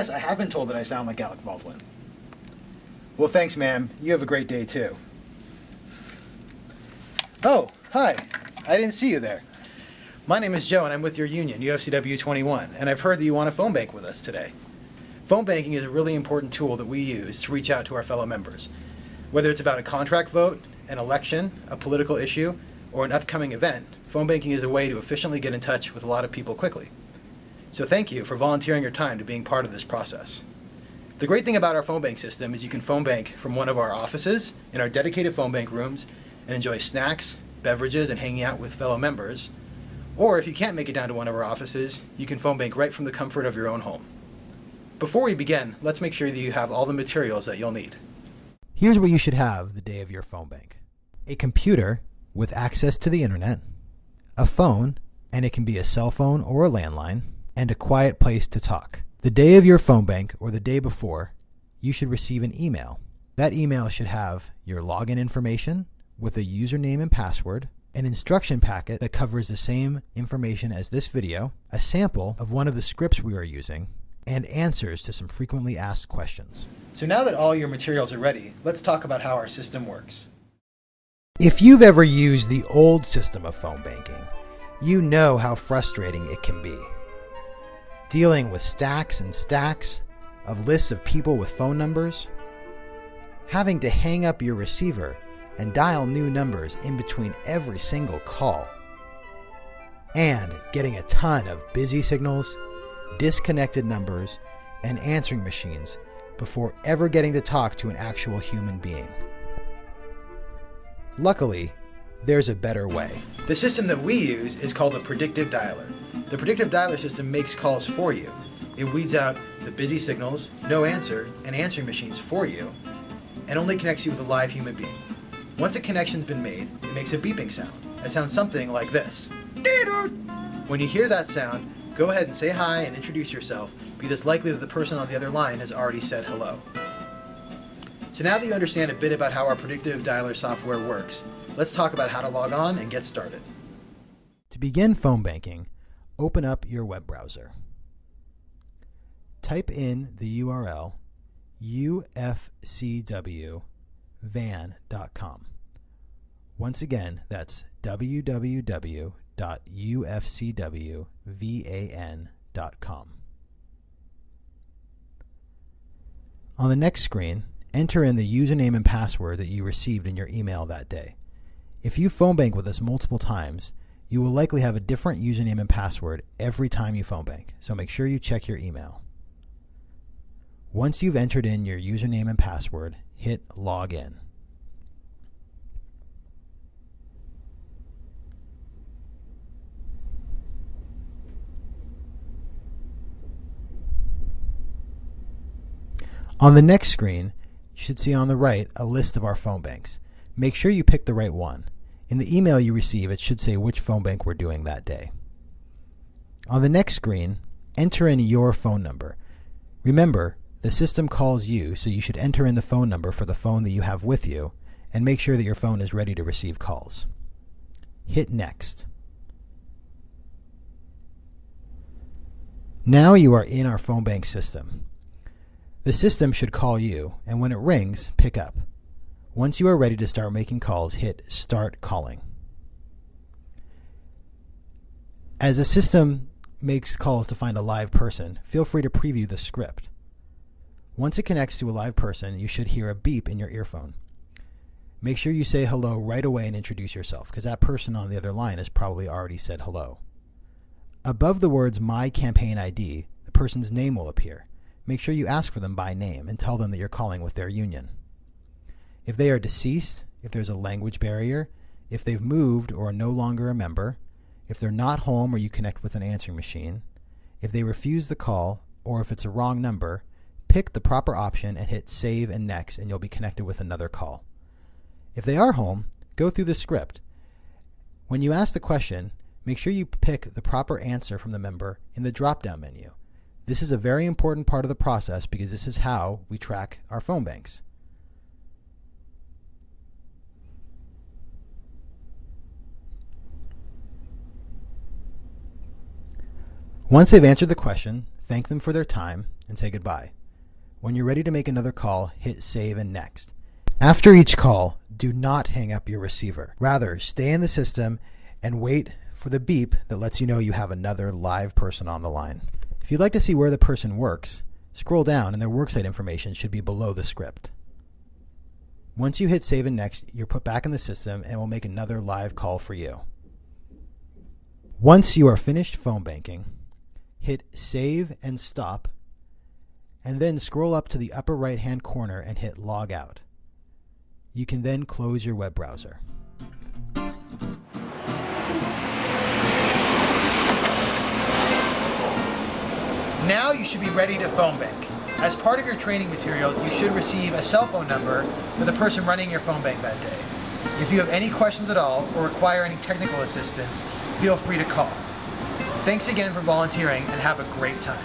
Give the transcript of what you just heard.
yes, I have been told that I sound like Alec Baldwin. Well, thanks, ma'am. You have a great day, too. Oh, hi. I didn't see you there. My name is Joe, and I'm with your union, Ufcw 21, and I've heard that you want to phone bank with us today. Phone banking is a really important tool that we use to reach out to our fellow members. Whether it's about a contract vote, an election, a political issue, or an upcoming event, phone banking is a way to efficiently get in touch with a lot of people quickly. So thank you for volunteering your time to being part of this process. The great thing about our phone bank system is you can phone bank from one of our offices in our dedicated phone bank rooms and enjoy snacks, beverages, and hanging out with fellow members. Or if you can't make it down to one of our offices, you can phone bank right from the comfort of your own home. Before we begin, let's make sure that you have all the materials that you'll need. Here's what you should have the day of your phone bank. A computer with access to the internet, a phone, and it can be a cell phone or a landline, and a quiet place to talk. The day of your phone bank or the day before, you should receive an email. That email should have your login information with a username and password, an instruction packet that covers the same information as this video, a sample of one of the scripts we are using, and answers to some frequently asked questions. So now that all your materials are ready, let's talk about how our system works. If you've ever used the old system of phone banking, you know how frustrating it can be. Dealing with stacks and stacks of lists of people with phone numbers, having to hang up your receiver and dial new numbers in between every single call, and getting a ton of busy signals, disconnected numbers, and answering machines before ever getting to talk to an actual human being. Luckily, there's a better way. The system that we use is called a predictive dialer. The predictive dialer system makes calls for you. It weeds out the busy signals, no answer, and answering machines for you, and only connects you with a live human being. Once a connection's been made, it makes a beeping sound. That sounds something like this. When you hear that sound, go ahead and say hi and introduce yourself, because it's likely that the person on the other line has already said hello. So now that you understand a bit about how our predictive dialer software works, let's talk about how to log on and get started. To begin phone banking, open up your web browser. Type in the URL ufcwvan.com. Once again, that's www.ufcwvan.com. On the next screen, enter in the username and password that you received in your email that day. If you phone bank with us multiple times, you will likely have a different username and password every time you phone bank, so make sure you check your email. Once you've entered in your username and password, hit log in. On the next screen, you should see on the right a list of our phone banks. Make sure you pick the right one. In the email you receive, it should say which phone bank we're doing that day. On the next screen, enter in your phone number. Remember, the system calls you, so you should enter in the phone number for the phone that you have with you, and make sure that your phone is ready to receive calls. Hit Next. Now you are in our phone bank system. The system should call you, and when it rings, pick up. Once you are ready to start making calls, hit Start Calling. As the system makes calls to find a live person, feel free to preview the script. Once it connects to a live person, you should hear a beep in your earphone. Make sure you say hello right away and introduce yourself, because that person on the other line has probably already said hello. Above the words My Campaign ID, the person's name will appear. Make sure you ask for them by name and tell them that you're calling with their union. If they are deceased, if there's a language barrier, if they've moved or are no longer a member, if they're not home or you connect with an answering machine, if they refuse the call, or if it's a wrong number, pick the proper option and hit Save and Next, and you'll be connected with another call. If they are home, go through the script. When you ask the question, make sure you pick the proper answer from the member in the drop-down menu. This is a very important part of the process because this is how we track our phone banks. Once they've answered the question, thank them for their time, and say goodbye. When you're ready to make another call, hit save and next. After each call, do not hang up your receiver. Rather, stay in the system and wait for the beep that lets you know you have another live person on the line. If you'd like to see where the person works, scroll down and their worksite information should be below the script. Once you hit save and next, you're put back in the system and we'll make another live call for you. Once you are finished phone banking, hit save and stop, and then scroll up to the upper right-hand corner and hit log out. You can then close your web browser. Now you should be ready to phone bank. As part of your training materials, you should receive a cell phone number for the person running your phone bank that day. If you have any questions at all or require any technical assistance, feel free to call. Thanks again for volunteering and have a great time.